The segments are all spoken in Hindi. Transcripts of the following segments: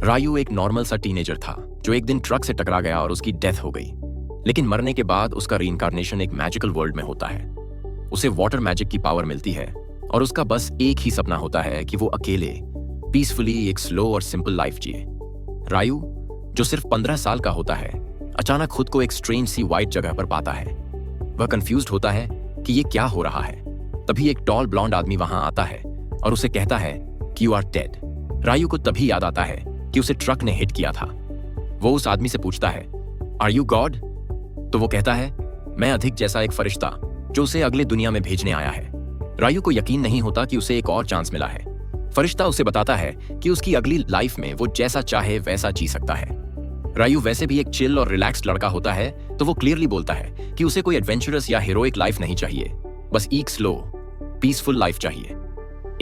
रायू एक नॉर्मल सा टीनेजर था जो एक दिन ट्रक से टकरा गया और उसकी डेथ हो गई। लेकिन मरने के बाद उसका रीइंकार्नेशन एक मैजिकल वर्ल्ड में होता है। उसे वाटर मैजिक की पावर मिलती है और उसका बस एक ही सपना होता है कि वो अकेले पीसफुली एक स्लो और सिंपल लाइफ जिए। रायू, जो सिर्फ 15 साल का होता है, अचानक खुद को एक स्ट्रेंज सी वाइट जगह पर पाता है। वह कंफ्यूज्ड होता है कि ये क्या हो रहा है। तभी एक टॉल ब्लॉन्ड आदमी वहां आता है और उसे कहता है कि यू आर डेड। रायू को तभी याद आता है कि उसे ट्रक ने हिट किया था। वो उस आदमी से पूछता है, आर यू गॉड? तो वो कहता है, मैं अधिक जैसा एक फरिश्ता जो उसे अगले दुनिया में भेजने आया है। रायू को यकीन नहीं होता कि उसे एक और चांस मिला है। फरिश्ता उसे बताता है कि उसकी अगली लाइफ में वो जैसा चाहे वैसा जी सकता है। रायू वैसे भी एक चिल और रिलैक्स्ड लड़का होता है, तो वो क्लियरली बोलता है कि उसे कोई एडवेंचरस या हीरोइक लाइफ नहीं चाहिए, बस एक स्लो पीसफुल लाइफ चाहिए।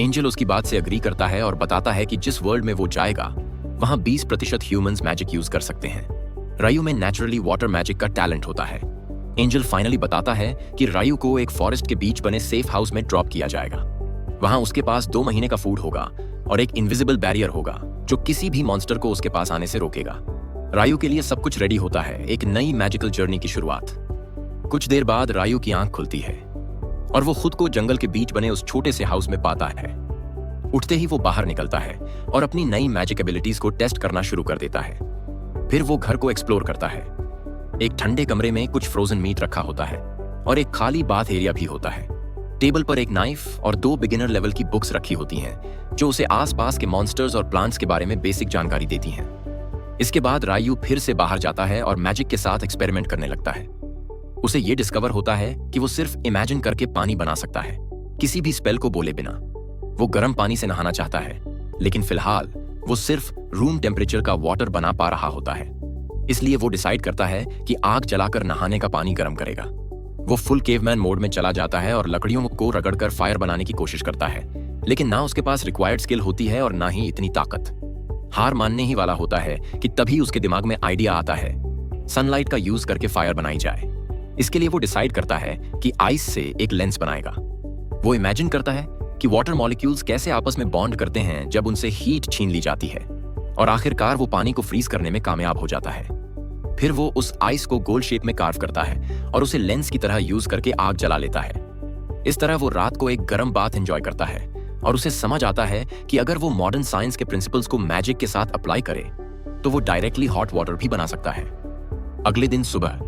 एंजल उसकी बात से अग्री करता है और बताता है कि जिस वर्ल्ड में वो जाएगा वहां 20% ह्यूमंस मैजिक यूज कर सकते हैं। रायू में नेचुरली वाटर मैजिक का टैलेंट होता है। एंजल फाइनली बताता है कि रायू को एक फॉरेस्ट के बीच बने सेफ हाउस में ड्रॉप किया जाएगा। वहां उसके पास 2 महीने का फूड होगा और एक इनविजिबल बैरियर होगा जो किसी भी मॉन्स्टर को उसके पास आने से रोकेगा। रायू के लिए सब कुछ रेडी होता है, एक नई मैजिकल जर्नी की शुरुआत। कुछ देर बाद रायू की आंख खुलती है और वो खुद को जंगल के बीच बने उस छोटे से हाउस में पाता है। उठते ही वो बाहर निकलता है और अपनी नई मैजिक एबिलिटीज को टेस्ट करना शुरू कर देता है। फिर वो घर को एक्सप्लोर करता है। एक ठंडे कमरे में कुछ फ्रोजन मीट रखा होता है और एक खाली बाथ एरिया भी होता है। टेबल पर एक नाइफ और 2 बिगिनर लेवल की बुक्स रखी होती हैं जो उसे आसपास के मॉन्स्टर्स और प्लांट्स के बारे में बेसिक जानकारी देती हैं। इसके बाद रायू फिर से बाहर जाता है और मैजिक के साथ एक्सपेरिमेंट करने लगता है। उसे ये डिस्कवर होता है कि वो सिर्फ इमेजिन करके पानी बना सकता है, किसी भी स्पेल को बोले बिना। वो गर्म पानी से नहाना चाहता है, लेकिन फिलहाल वो सिर्फ रूम टेम्परेचर का वाटर बना पा रहा होता है। इसलिए वो डिसाइड करता है कि आग जलाकर नहाने का पानी गर्म करेगा। वो फुल केवमैन मोड में चला जाता है और लकड़ियों को रगड़कर फायर बनाने की कोशिश करता है, लेकिन ना उसके पास रिक्वायर्ड स्किल होती है और ना ही इतनी ताकत। हार मानने ही वाला होता है कि तभी उसके दिमाग में आइडिया आता है सनलाइट का यूज करके फायर बनाई जाए। इसके लिए वो डिसाइड करता है कि आइस से एक लेंस बनाएगा। वो इमेजिन करता है कि वाटर मॉलिक्यूल्स कैसे आपस में बॉन्ड करते हैं जब उनसे हीट छीन ली जाती है, और आखिरकार वो पानी को फ्रीज करने में कामयाब हो जाता है। फिर वो उस आइस को गोल शेप में कार्व करता है और उसे लेंस की तरह यूज करके आग जला लेता है। इस तरह वो रात को एक गर्म बाथ एंजॉय करता है और उसे समझ आता है कि अगर वो मॉडर्न साइंस के प्रिंसिपल्स को मैजिक के साथ अप्लाई करे तो वो डायरेक्टली हॉट वाटर भी बना सकता है। अगले दिन सुबह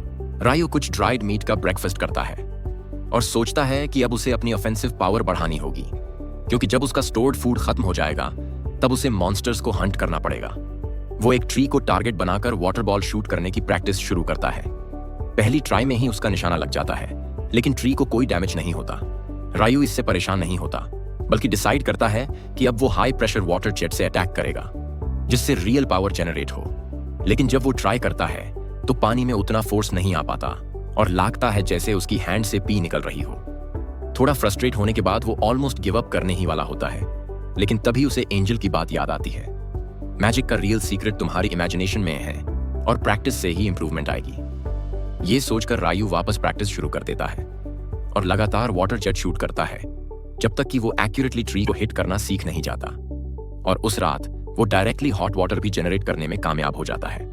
रायू कुछ ड्राइड मीट का ब्रेकफास्ट करता है और सोचता है कि अब उसे अपनी ऑफेंसिव पावर बढ़ानी होगी, क्योंकि जब उसका स्टोर्ड फूड खत्म हो जाएगा तब उसे मॉन्स्टर्स को हंट करना पड़ेगा। वो एक ट्री को टारगेट बनाकर वाटर बॉल शूट करने की प्रैक्टिस शुरू करता है। पहली ट्राई में ही उसका निशाना लग जाता है, लेकिन ट्री को कोई डैमेज नहीं होता। रायू इससे परेशान नहीं होता, बल्कि डिसाइड करता है कि अब वो हाई प्रेशर वाटर जेट से अटैक करेगा जिससे रियल पावर जनरेट हो। लेकिन जब वो ट्राई करता है तो पानी में उतना फोर्स नहीं आ पाता और लगता है जैसे उसकी हैंड से पी निकल रही हो। थोड़ा फ्रस्ट्रेट होने के बाद वो ऑलमोस्ट गिव अप करने ही वाला होता है, लेकिन तभी उसे एंजल की बात याद आती है। मैजिक का रियल सीक्रेट तुम्हारी इमेजिनेशन में है और प्रैक्टिस से ही इंप्रूवमेंट आएगी। ये सोचकर रायू वापस प्रैक्टिस शुरू कर देता है और लगातार वाटर जेट शूट करता है जब तक कि वो एक्यूरेटली ट्री को हिट करना सीख नहीं जाता। और उस रात वो डायरेक्टली हॉट वाटर भी जनरेट करने में कामयाब हो जाता है।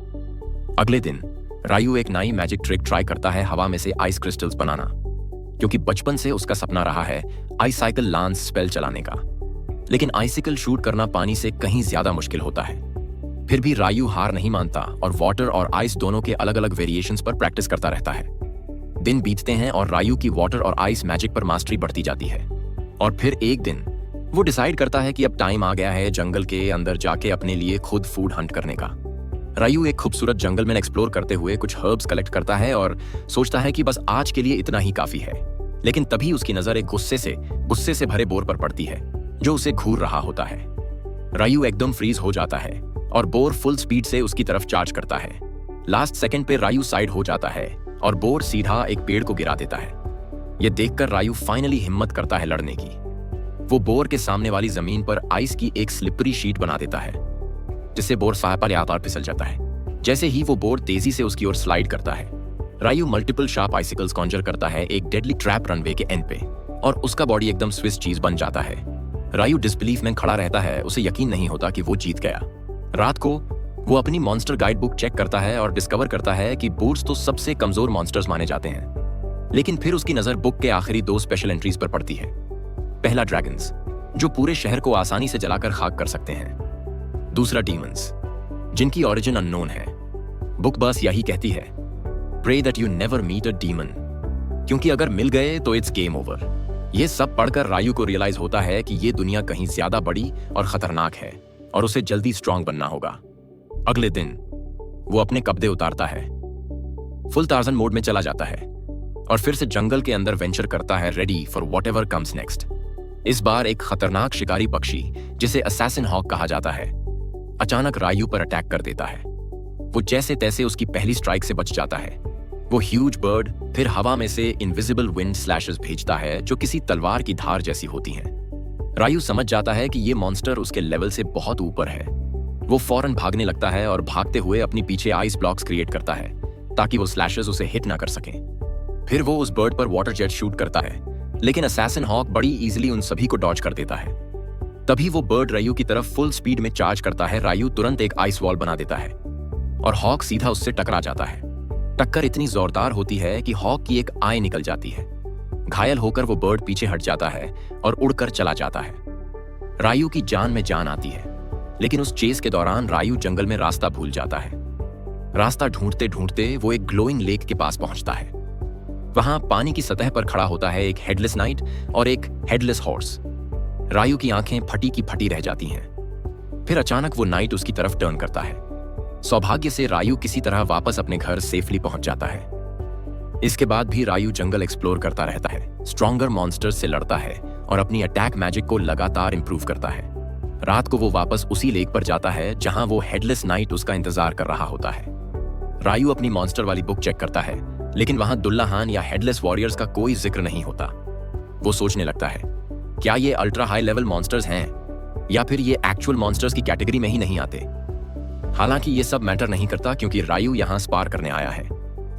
अगले दिन रायू एक नई मैजिक ट्रिक ट्राई करता है, हवा में से आइस क्रिस्टल्स बनाना, क्योंकि बचपन से उसका सपना रहा है आइसाइकल लांस स्पेल चलाने का। लेकिन आइसिकल शूट करना पानी से कहीं ज्यादा मुश्किल होता है। फिर भी रायू हार नहीं मानता और वाटर और आइस दोनों के अलग अलग वेरिएशंस पर प्रैक्टिस करता रहता है। दिन बीतते हैं और रायू की वाटर और आइस मैजिक पर मास्टरी बढ़ती जाती है। और फिर एक दिन वो डिसाइड करता है कि अब टाइम आ गया है जंगल के अंदर जाके अपने लिए खुद फूड हंट करने का। रायू एक खूबसूरत जंगल में एक्सप्लोर करते हुए कुछ हर्ब्स कलेक्ट करता है और सोचता है कि बस आज के लिए इतना ही काफी है। लेकिन तभी उसकी नजर एक गुस्से से भरे बोर पर पड़ती है जो उसे घूर रहा होता है। रायू एकदम फ्रीज हो जाता है और बोर फुल स्पीड से उसकी तरफ चार्ज करता है। लास्ट सेकंड पे रायू साइड हो जाता है और बोर सीधा एक पेड़ को गिरा देता है। यह देखकर रायू फाइनली हिम्मत करता है लड़ने की। वो बोर के सामने वाली जमीन पर आइस की एक स्लिपरी शीट बना देता है जिससे बोर लगातार फिसल जाता है। जैसे ही वो बोर तेजी से उसकी ओर स्लाइड करता है, रायू मल्टीपल शार्प आइसिकल्स कॉन्जर करता है एक डेडली ट्रैप रनवे के एंड पे और उसका बॉडी एकदम स्विस चीज बन जाता है। रायू डिसबिलीफ में खड़ा रहता है, उसे यकीन नहीं होता कि वो जीत गया। रात को वो अपनी मॉन्स्टर गाइड बुक चेक करता है और डिस्कवर करता है कि बूट्स तो सबसे कमजोर मॉन्स्टर्स माने जाते हैं। लेकिन फिर उसकी नजर बुक के आखिरी 2 स्पेशल एंट्रीज पर पड़ती है। पहला ड्रैगन्स, जो पूरे शहर को आसानी से जलाकर खाक कर सकते हैं। दूसरा डीमंस, जिनकी ओरिजिन अननोन है। बुक बस यही कहती है, pray that you never meet a demon, क्योंकि अगर मिल गए तो इट्स गेम ओवर। यह सब पढ़कर रायू को रियलाइज होता है कि यह दुनिया कहीं ज्यादा बड़ी और खतरनाक है और उसे जल्दी स्ट्रांग बनना होगा। अगले दिन वो अपने कपड़े उतारता है, फुल टार्ज़न मोड में चला जाता है और फिर से जंगल के अंदर वेंचर करता है, ready for whatever comes next. इस बार एक खतरनाक शिकारी पक्षी, जिसे असैसिन हॉक कहा जाता है, अचानक रायू पर अटैक कर देता है। वो जैसे तैसे उसकी पहली स्ट्राइक से बच जाता है। वो ह्यूज बर्ड फिर हवा में से इनविजिबल विंड स्लैशेस भेजता है जो किसी तलवार की धार जैसी होती हैं। रायू समझ जाता है कि ये मॉन्स्टर उसके लेवल से बहुत ऊपर है। वो फौरन भागने लगता है और भागते हुए अपनी पीछे आइस ब्लॉक्स क्रिएट करता है ताकि वो स्लैशेस उसे हिट ना कर सकें। फिर वो उस बर्ड पर वाटर जेट शूट करता है, लेकिन असैसिन हॉक बड़ी इजीली उन सभी को डॉज कर देता है। तभी वो बर्ड रायू की तरफ फुल स्पीड में चार्ज करता है। रायू तुरंत एक आइस वॉल बना देता है और हॉक सीधा उससे टकरा जाता है। टक्कर इतनी जोरदार होती है कि हॉक की एक आई निकल जाती है। घायल होकर वो बर्ड पीछे हट जाता है और उड़कर चला जाता है। रायू की जान में जान आती है, लेकिन उस चेस के दौरान रायू जंगल में रास्ता भूल जाता है। रास्ता ढूंढते ढूंढते वो एक ग्लोइंग लेक के पास पहुंचता है। वहां पानी की सतह पर खड़ा होता है एक हेडलेस नाइट और एक हेडलेस हॉर्स। रायू की आंखें फटी की फटी रह जाती हैं। फिर अचानक वो नाइट उसकी तरफ टर्न करता है। सौभाग्य से रायू किसी तरह वापस अपने घर सेफली पहुंच जाता है। इसके बाद भी रायू जंगल एक्सप्लोर करता रहता है, स्ट्रॉन्गर मॉन्स्टर्स से लड़ता है और अपनी अटैक मैजिक को लगातार इंप्रूव करता है। रात को वो वापस उसी लेक पर जाता है जहां वो हेडलेस नाइट उसका इंतजार कर रहा होता है। रायू अपनी मॉन्स्टर वाली बुक चेक करता है, लेकिन वहां दुल्लाहान या हेडलेस वॉरियर्स का कोई जिक्र नहीं होता। वो सोचने लगता है, क्या ये अल्ट्रा हाई लेवल मॉन्स्टर्स हैं या फिर ये एक्चुअल मॉन्स्टर्स की कैटेगरी में ही नहीं आते। हालांकि ये सब मैटर नहीं करता, क्योंकि रायू यहां स्पार करने आया है।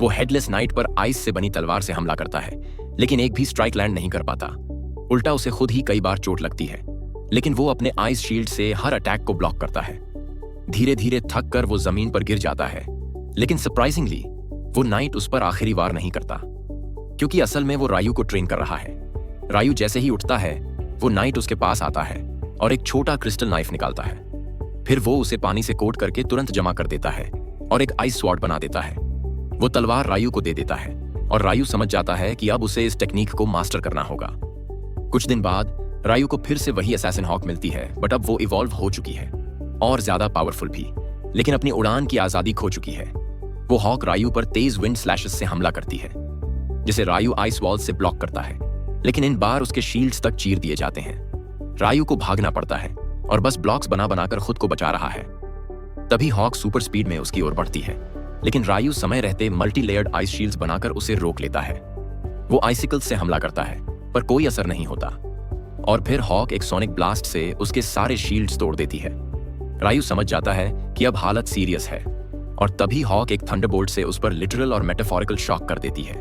वो हेडलेस नाइट पर आइस से बनी तलवार से हमला करता है, लेकिन एक भी स्ट्राइक लैंड नहीं कर पाता। उल्टा उसे खुद ही कई बार चोट लगती है, लेकिन वो अपने आइस शील्ड से हर अटैक को ब्लॉक करता है। धीरे धीरे थक कर वो जमीन पर गिर जाता है, लेकिन सरप्राइजिंगली वो नाइट उस पर आखिरी वार नहीं करता, क्योंकि असल में वो रायू को ट्रेन कर रहा है। रायू जैसे ही उठता है, वो नाइट उसके पास आता है और एक छोटा क्रिस्टल नाइफ निकालता है। फिर वो उसे पानी से कोट करके तुरंत जमा कर देता है और एक आइस स्वॉर्ड बना देता है। वो तलवार रायू को दे देता है और रायू समझ जाता है कि अब उसे इस टेक्निक को मास्टर करना होगा। कुछ दिन बाद रायू को फिर से वही असैसिन हॉक मिलती है, बट अब वो इवॉल्व हो चुकी है और ज्यादा पावरफुल भी, लेकिन अपनी उड़ान की आजादी खो चुकी है। वो हॉक रायू पर तेज विंड स्लैशेस से हमला करती है, जिसे रायू आइस वॉल से ब्लॉक करता है, लेकिन इन बार उसके शील्ड्स तक चीर दिए जाते हैं। रायू को भागना पड़ता है और बस ब्लॉक्स बना बनाकर खुद को बचा रहा है। तभी हॉक सुपर स्पीड में उसकी ओर बढ़ती है, लेकिन रायू समय रहते मल्टी लेयर्ड आइस शील्ड्स बनाकर उसे रोक लेता है। वो आइसिकल्स से हमला करता है, पर कोई असर नहीं होता, और फिर हॉक एक सोनिक ब्लास्ट से उसके सारे शील्ड्स तोड़ देती है। रायू समझ जाता है कि अब हालत सीरियस है, और तभी हॉक एक थंडरबोल्ट से उस पर लिटरल और मेटाफोरिकल शॉक कर देती है।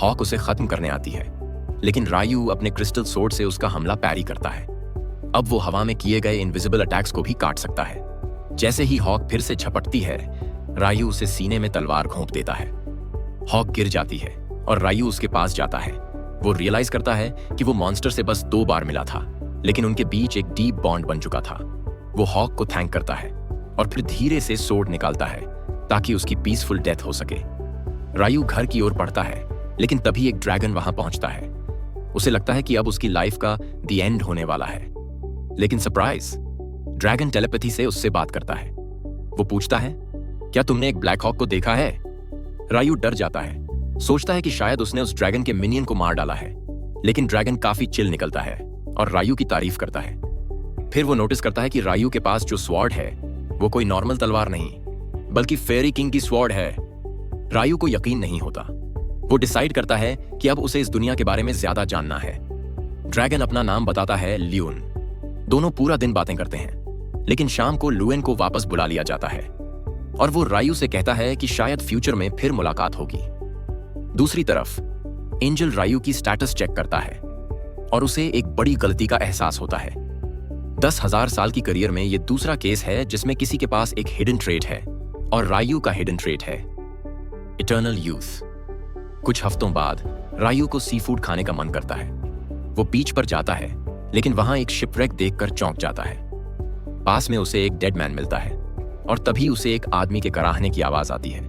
हॉक उसे खत्म करने आती है, लेकिन रायू अपने क्रिस्टल सोर्ड से उसका हमला पैरी करता है। अब वो हवा में किए गए इनविजिबल अटैक्स को भी काट सकता है। जैसे ही हॉक फिर से झपटती है, रायू उसे सीने में तलवार घोंप देता है। हॉक गिर जाती है और रायू उसके पास जाता है। वो रियलाइज करता है कि वो मॉन्स्टर से बस 2 बार मिला था, लेकिन उनके बीच एक डीप बॉन्ड बन चुका था। वो हॉक को थैंक करता है और फिर धीरे से सोर्ड निकालता है ताकि उसकी पीसफुल डेथ हो सके। रायू घर की ओर बढ़ता है, लेकिन तभी एक ड्रैगन वहां पहुंचता है। उसे लगता है कि अब उसकी लाइफ का द एंड होने वाला है, लेकिन सरप्राइज, ड्रैगन टेलीपैथी से उससे बात करता है। वो पूछता है, क्या तुमने एक ब्लैक हॉक को देखा है? रायू डर जाता है, सोचता है कि शायद उसने उस ड्रैगन के मिनियन को मार डाला है, लेकिन ड्रैगन काफी चिल निकलता है और रायू की तारीफ करता है। फिर वो नोटिस करता है कि रायू के पास जो स्वॉर्ड है वो कोई नॉर्मल तलवार नहीं, बल्कि फेरी किंग की स्वॉर्ड है। रायू को यकीन नहीं होता। वो डिसाइड करता है कि अब उसे इस दुनिया के बारे में ज्यादा जानना है। ड्रैगन अपना नाम बताता है ल्यून। दोनों पूरा दिन बातें करते हैं, लेकिन शाम को लुएन को वापस बुला लिया जाता है और वो रायू से कहता है कि शायद फ्यूचर में फिर मुलाकात होगी। दूसरी तरफ एंजल रायू की स्टेटस चेक करता है और उसे एक बड़ी गलती का एहसास होता है। 10,000 साल की करियर में ये दूसरा केस है जिसमें किसी के पास एक हिडन ट्रेट है, और रायू का हिडन ट्रेट है इटर्नल यूथ। कुछ हफ्तों बाद रायू को सी फूड खाने का मन करता है। वो बीच पर जाता है, लेकिन वहां एक शिपरेक देखकर चौंक जाता है। पास में उसे एक डेड मैन मिलता है, और तभी उसे एक आदमी के कराहने की आवाज आती है।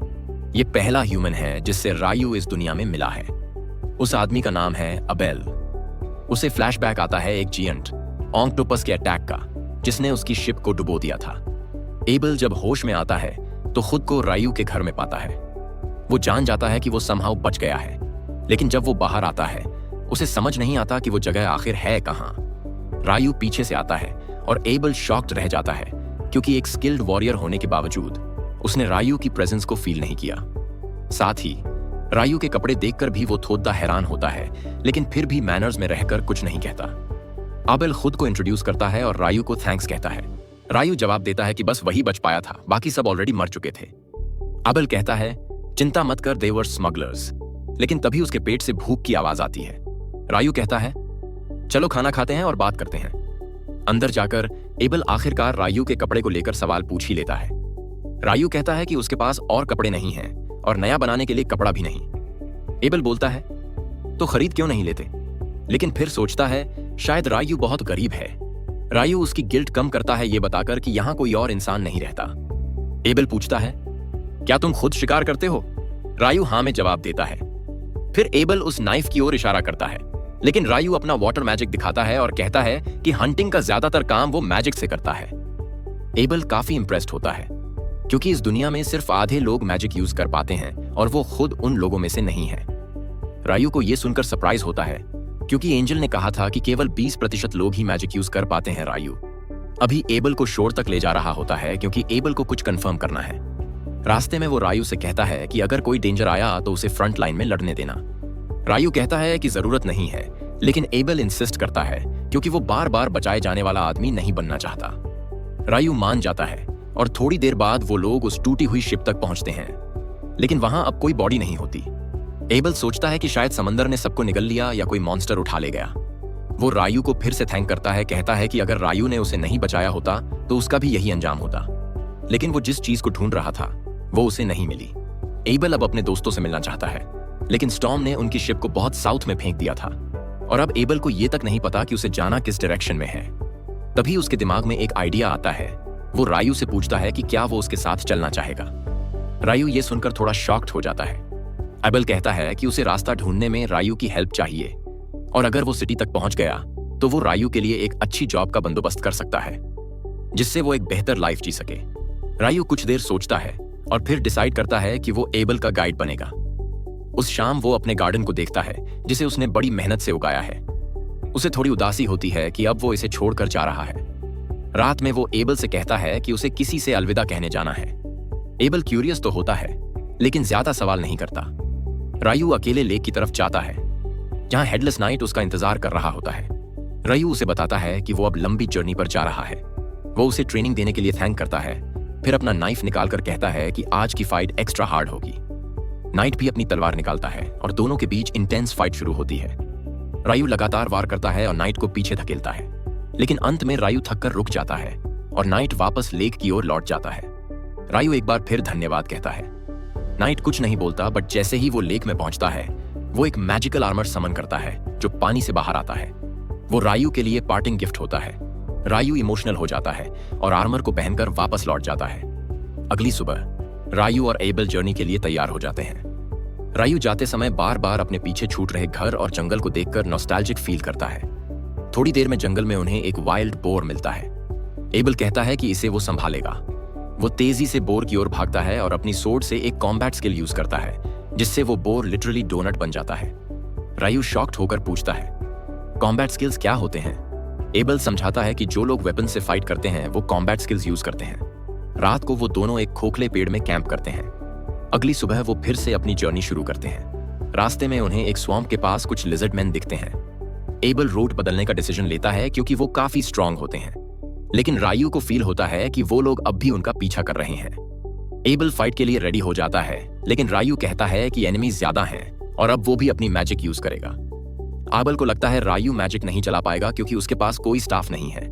ये पहला ह्यूमन है जिससे रायू इस दुनिया में मिला है। उस आदमी का नाम है अबेल। उसे फ्लैशबैक आता है एक जियंट ऑक्टोपस के अटैक का, जिसने उसकी शिप को डुबो दिया था। एबल जब होश में आता है तो खुद को रायू के घर में पाता है। वो जान जाता है कि वो समहाउ बच गया है, लेकिन जब वो बाहर आता है उसे समझ नहीं आता कि वो जगह आखिर है कहां। रायू पीछे से आता है और एबल शॉक्ड रह जाता है, क्योंकि एक स्किल्ड वॉरियर होने के बावजूद उसने रायू की प्रेजेंस को फील नहीं किया। साथ ही रायू के कपड़े देखकर भी वो थोड़ा हैरान होता है, लेकिन फिर भी मैनर्स में रहकर कुछ नहीं कहता। अबेल खुद को इंट्रोड्यूस करता है और रायू को थैंक्स कहता है। रायू जवाब देता है कि बस वही बच पाया था, बाकी सब ऑलरेडी मर चुके थे। अबेल कहता है चिंता मत कर, दे वर स्मगलर्स। लेकिन तभी उसके पेट से भूख की आवाज आती है। रायू कहता है चलो खाना खाते हैं और बात करते हैं। अंदर जाकर एबल आखिरकार रायू के कपड़े को लेकर सवाल पूछ ही लेता है। रायू कहता है कि उसके पास और कपड़े नहीं हैं और नया बनाने के लिए कपड़ा भी नहीं। एबल बोलता है तो खरीद क्यों नहीं लेते, लेकिन फिर सोचता है शायद रायू बहुत गरीब है। रायू उसकी गिल्ट कम करता है ये बताकर कि यहां कोई और इंसान नहीं रहता। एबल पूछता है क्या तुम खुद शिकार करते हो? रायू हां में जवाब देता है। फिर एबल उस नाइफ की ओर इशारा करता है, लेकिन रायू अपना वाटर मैजिक दिखाता है और कहता है कि हंटिंग का ज्यादातर काम वो मैजिक से करता है। एबल काफी इंप्रेस्ड होता है, क्योंकि इस दुनिया में सिर्फ आधे लोग मैजिक यूज कर पाते हैं और वो खुद उन लोगों में से नहीं है। रायू को यह सुनकर सरप्राइज होता है, क्योंकि एंजल ने कहा था कि केवल 20% लोग ही मैजिक यूज कर पाते हैं। रायू अभी एबल को शोर तक ले जा रहा होता है, क्योंकि एबल को कुछ कंफर्म करना है। रास्ते में वो रायू से कहता है कि अगर कोई डेंजर आया तो उसे फ्रंट लाइन में लड़ने देना। रायू कहता है कि जरूरत नहीं है, लेकिन एबल इंसिस्ट करता है, क्योंकि वो बार बार बचाए जाने वाला आदमी नहीं बनना चाहता। रायू मान जाता है और थोड़ी देर बाद वो लोग उस टूटी हुई शिप तक पहुंचते हैं, लेकिन वहां अब कोई बॉडी नहीं होती। एबल सोचता है कि शायद समंदर ने सबको निगल लिया या कोई मॉन्स्टर उठा ले गया। वो रायू को फिर से थैंक करता है, कहता है कि अगर रायू ने उसे नहीं बचाया होता तो उसका भी यही अंजाम होता। लेकिन वो जिस चीज को ढूंढ रहा था वो उसे नहीं मिली। एबल अब अपने दोस्तों से मिलना चाहता है, लेकिन स्टॉर्म ने उनकी शिप को बहुत साउथ में फेंक दिया था, और अब एबल को यह तक नहीं पता कि उसे जाना किस डायरेक्शन में है। तभी उसके दिमाग में एक आइडिया आता है। वो रायू से पूछता है कि क्या वो उसके साथ चलना चाहेगा। रायू ये सुनकर थोड़ा शॉक्ड हो जाता है। एबल कहता है कि उसे रास्ता ढूंढने में रायू की हेल्प चाहिए, और अगर वो सिटी तक पहुंच गया तो वो रायू के लिए एक अच्छी जॉब का बंदोबस्त कर सकता है, जिससे वो एक बेहतर लाइफ जी सके। रायू कुछ देर सोचता है और फिर डिसाइड करता है कि वो एबल का गाइड बनेगा। उस शाम वो अपने गार्डन को देखता है, जिसे उसने बड़ी मेहनत से उगाया है। उसे थोड़ी उदासी होती है कि अब वो इसे छोड़कर जा रहा है। रात में वो एबल से कहता है कि उसे किसी से अलविदा कहने जाना है। एबल क्यूरियस तो होता है, लेकिन ज्यादा सवाल नहीं करता। रायू अकेले लेक की तरफ जाता है, जहां हेडलेस नाइट उसका इंतजार कर रहा होता है। रायू उसे बताता है कि वो अब लंबी जर्नी पर जा रहा है। वो उसे ट्रेनिंग देने के लिए थैंक करता है, फिर अपना नाइफ निकालकर कहता है कि आज की फाइट एक्स्ट्रा हार्ड होगी। नाइट भी अपनी तलवार निकालता है और दोनों के बीच इंटेंस फाइट शुरू होती है। रायू लगातार वार करता है और नाइट को पीछे धकेलता है, लेकिन अंत में रायू थककर रुक जाता है और नाइट वापस लेक की ओर लौट जाता है। रायू एक बार फिर धन्यवाद कहता है। नाइट कुछ नहीं बोलता, बट जैसे ही वो लेक में पहुंचता है वो एक मैजिकल आर्मर समन करता है जो पानी से बाहर आता है। वो रायू के लिए पार्टिंग गिफ्ट होता है। रायू इमोशनल हो जाता है और आर्मर को पहनकर वापस लौट जाता है। अगली सुबह रायू और एबल जर्नी के लिए तैयार हो जाते हैं। रायू जाते समय बार बार अपने पीछे छूट रहे घर और जंगल को देखकर नॉस्टैल्जिक फील करता है। थोड़ी देर में जंगल में उन्हें एक वाइल्ड बोर मिलता है। एबल कहता है कि इसे वो संभालेगा। वो तेजी से बोर की ओर भागता है और अपनी सोर्ड से एक कॉम्बैट स्किल यूज करता है, जिससे वो बोर लिटरली डोनट बन जाता है। रायू शॉक्ड होकर पूछता है कॉम्बैट स्किल्स क्या होते हैं? एबल समझाता है कि जो लोग वेपन से फाइट करते हैं वो कॉम्बैट स्किल्स यूज करते हैं। रात को वो दोनों एक खोखले पेड़ में कैंप करते हैं। अगली सुबह वो फिर से अपनी जर्नी शुरू करते हैं। रास्ते में उन्हें एक स्वैम्प के पास कुछ लिजर्ड मैन दिखते हैं। एबल रूट बदलने का डिसीजन लेता है, क्योंकि वो काफी स्ट्रांग होते हैं, लेकिन रायू को फील होता है कि वो लोग अब भी उनका पीछा कर रहे हैं। एबल फाइट के लिए रेडी हो जाता है, लेकिन रायू कहता है कि एनिमी ज्यादा हैं और अब वो भी अपनी मैजिक यूज करेगा। एबल को लगता है रायू मैजिक नहीं चला पाएगा क्योंकि उसके पास कोई स्टाफ नहीं है,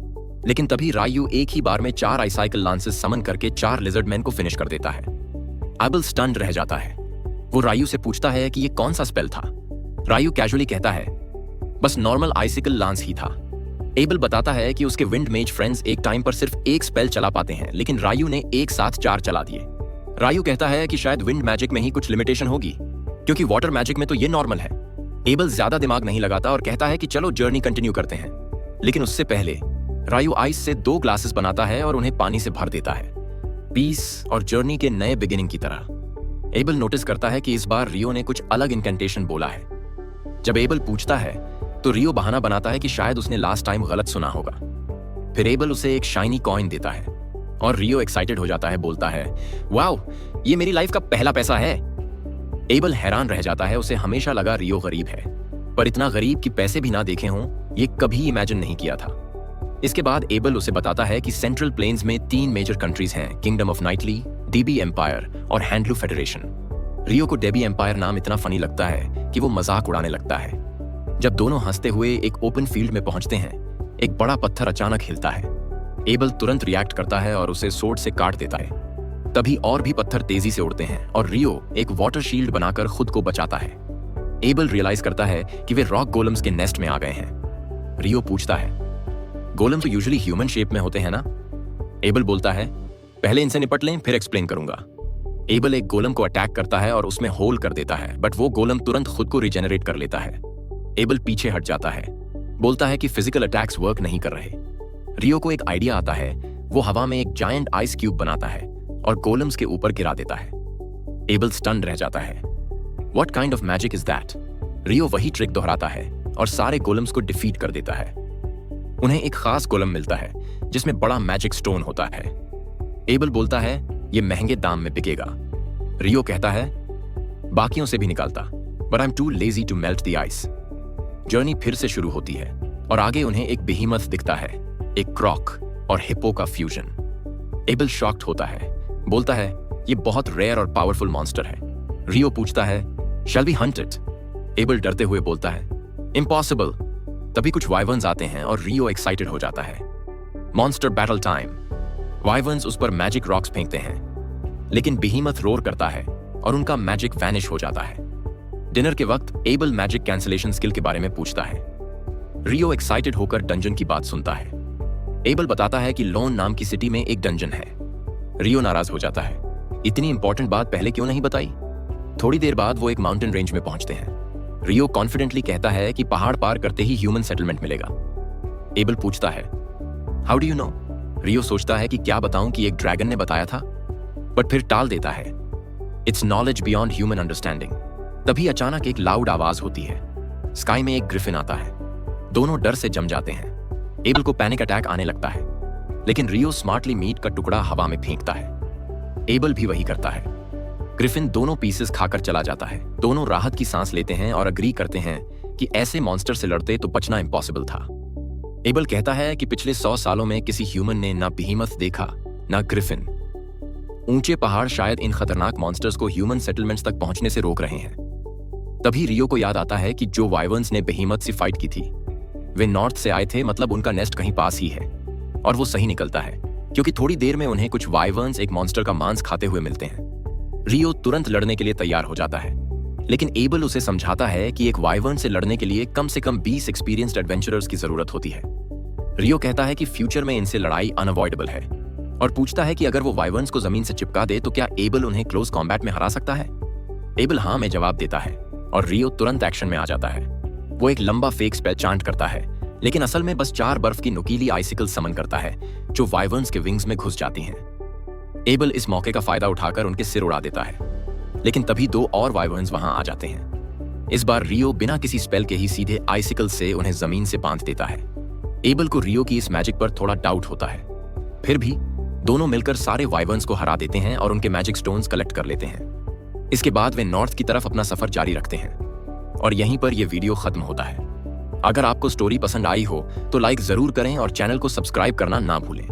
लेकिन तभी रायू एक ही बार में 4 आईसाइकिल लांसेस समन करके 4 लिजर्ड मैन को फिनिश कर देता है। एबल स्टन्ड रह जाता है। वो रायू से पूछता है कि ये कौन सा स्पेल था। रायू कैजुअली कहता है बस नॉर्मल आईसाइकिल लांस ही था। एबल बताता है कि उसके विंड मेज फ्रेंड्स एक टाइम पर सिर्फ एक स्पेल चला पाते हैं, लेकिन रायू ने एक साथ 4 चला दिए। रायू कहता है कि शायद विंड मैजिक में ही कुछ लिमिटेशन होगी, क्योंकि वाटर मैजिक में तो ये नॉर्मल है। एबल ज्यादा दिमाग नहीं लगाता और कहता है कि चलो जर्नी कंटिन्यू करते हैं। लेकिन उससे पहले रायू आइस से 2 ग्लासेस बनाता है और उन्हें पानी से भर देता है, पीस और जर्नी के नए बिगिनिंग की तरह। एबल नोटिस करता है कि इस बार रियो ने कुछ अलग इनकेंटेशन बोला है। जब एबल पूछता है तो रियो बहाना बनाता है कि शायद उसने लास्ट टाइम गलत सुना होगा। फिर एबल उसे एक शाइनी कॉइन देता है और रियो एक्साइटेड हो जाता है, बोलता है वाओ, ये मेरी लाइफ का पहला पैसा है। एबल हैरान रह जाता है, उसे हमेशा लगा रियो गरीब है, पर इतना गरीब कि पैसे भी ना देखे हों ये कभी इमेजिन नहीं किया था। इसके बाद एबल उसे बताता है कि सेंट्रल प्लेन्स में 3 मेजर कंट्रीज हैं, किंगडम ऑफ नाइटली, डेबी एम्पायर और हैंडलू फेडरेशन। रियो को डेबी एम्पायर नाम इतना फनी लगता है कि वो मजाक उड़ाने लगता है। जब दोनों हंसते हुए एक ओपन फील्ड में पहुंचते हैं, एक बड़ा पत्थर अचानक हिलता है। एबल तुरंत रिएक्ट करता है और उसे सोर्ड से काट देता है। तभी और भी पत्थर तेजी से उड़ते हैं और रियो एक वाटर शील्ड बनाकर खुद को बचाता है। एबल रियलाइज करता है कि वे रॉक गोलम्स के नेस्ट में आ गए हैं। रियो पूछता है गोलम तो यूजुअली ह्यूमन शेप में होते हैं ना? एबल बोलता है पहले इनसे निपट लें फिर एक्सप्लेन करूंगा। एबल एक गोलम को अटैक करता है और उसमें होल कर देता है, बट वो गोलम तुरंत खुद को रिजेनरेट कर लेता है। एबल पीछे हट जाता है, बोलता है कि फिजिकल अटैक्स वर्क नहीं कर रहे। रियो को एक आइडिया आता है, वो हवा में एक जायंट आइस क्यूब बनाता है और गोलम्स के ऊपर गिरा देता है। एबल स्टन्ड रह जाता है। What kind of magic is that? Rio वही ट्रिक दोहराता है और सारे गोलम्स को डिफीट कर देता है। उन्हें एक खास गोलम मिलता है जिसमें बड़ा मैजिक स्टोन होता है। एबल बोलता है ये महंगे दाम में बिकेगा। रियो कहता है बाकियों से भी निकालता, but I am too lazy to melt the ice. Journey फिर से शुरू होती है और आगे उन्हें एक बेहीमथ दिखता है, एक क्रॉक और हिप्पो का फ्यूजन। एबल शॉक्ड होता है, बोलता है ये बहुत रेयर और पावरफुल मॉन्स्टर है। रियो पूछता है shall we hunt it? Abel डरते हुए बोलता है इम्पॉसिबल। तभी कुछ वाइवर्न्स आते हैं और रियो एक्साइटेड हो जाता है। Monster battle time. वाइवर्न्स उस पर मैजिक रॉक्स फेंकते हैं, लेकिन बेहीमथ रोर करता है और उनका मैजिक वैनिश हो जाता है। डिनर के वक्त एबल मैजिक कैंसलेशन स्किल के बारे में पूछता है। रियो एक्साइटेड होकर डंजन की बात सुनता है। एबल बताता है कि लोन नाम की सिटी में एक डंजन है। रियो नाराज हो जाता है, इतनी इंपॉर्टेंट बात पहले क्यों नहीं बताई? थोड़ी देर बाद वो एक माउंटेन रेंज में पहुंचते हैं। रियो कॉन्फिडेंटली कहता है कि पहाड़ पार करते ही ह्यूमन सेटलमेंट मिलेगा। एबल पूछता है हाउ डू यू नो? रियो सोचता है कि क्या बताऊं कि एक ड्रैगन ने बताया था, बट फिर टाल देता है। It's knowledge beyond human understanding. तभी अचानक एक लाउड आवाज होती है। स्काई में एक ग्रिफिन आता है। दोनों डर से जम जाते हैं। एबल को पैनिक अटैक आने लगता है, लेकिन रियो स्मार्टली मीट का टुकड़ा हवा में फेंकता है। एबल भी वही करता है। ग्रिफिन दोनों पीसेस खाकर चला जाता है। दोनों राहत की सांस लेते हैं और अग्री करते हैं कि ऐसे मॉन्स्टर से लड़ते तो बचना इम्पॉसिबल था। एबल कहता है कि पिछले 100 सालों में किसी ह्यूमन ने ना बेहीमथ देखा ना ग्रिफिन। ऊंचे पहाड़ शायद इन खतरनाक मॉन्स्टर्स को ह्यूमन सेटलमेंट्स तक पहुंचने से रोक रहे हैं। तभी रियो को याद आता है कि जो वाइवर्न्स ने बेहीमथ से फाइट की थी वे नॉर्थ से आए थे, मतलब उनका नेस्ट कहीं पास ही है। और वो सही निकलता है, क्योंकि थोड़ी देर में उन्हें कुछ वाइवर्न्स एक मॉन्स्टर का मांस खाते हुए मिलते हैं। रियो तुरंत लड़ने के लिए तैयार हो जाता है, लेकिन एबल उसे समझाता है कि एक वाइवर्न से लड़ने के लिए कम से कम 20 एक्सपीरियंस्ड एडवेंचरर्स की जरूरत होती है। रियो कहता है कि फ्यूचर में इनसे लड़ाई अनअवॉइडेबल है और पूछता है कि अगर वो वाइवर्न्स को जमीन से चिपका दे तो क्या एबल उन्हें क्लोज कॉम्बैट में हरा सकता है? एबल हाँ में जवाब देता है और रियो तुरंत एक्शन में आ जाता है। वो एक लंबा फेक स्पेल चांट करता है, लेकिन असल में बस 4 बर्फ की नुकीली आइसिकल समन करता है जो वाइवर्न्स के विंग्स में घुस जाती हैं। एबल इस मौके का फायदा उठाकर उनके सिर उड़ा देता है, लेकिन तभी 2 और वाइवर्न्स वहां आ जाते हैं। इस बार रियो बिना किसी स्पेल के ही सीधे आइसिकल से उन्हें जमीन से बांध देता है। एबल को रियो की इस मैजिक पर थोड़ा डाउट होता है, फिर भी दोनों मिलकर सारे वाइवर्न्स को हरा देते हैं और उनके मैजिक स्टोन्स कलेक्ट कर लेते हैं। इसके बाद वे नॉर्थ की तरफ अपना सफर जारी रखते हैं और यहीं पर यह वीडियो खत्म होता है। अगर आपको स्टोरी पसंद आई हो तो लाइक जरूर करें और चैनल को सब्सक्राइब करना ना भूलें।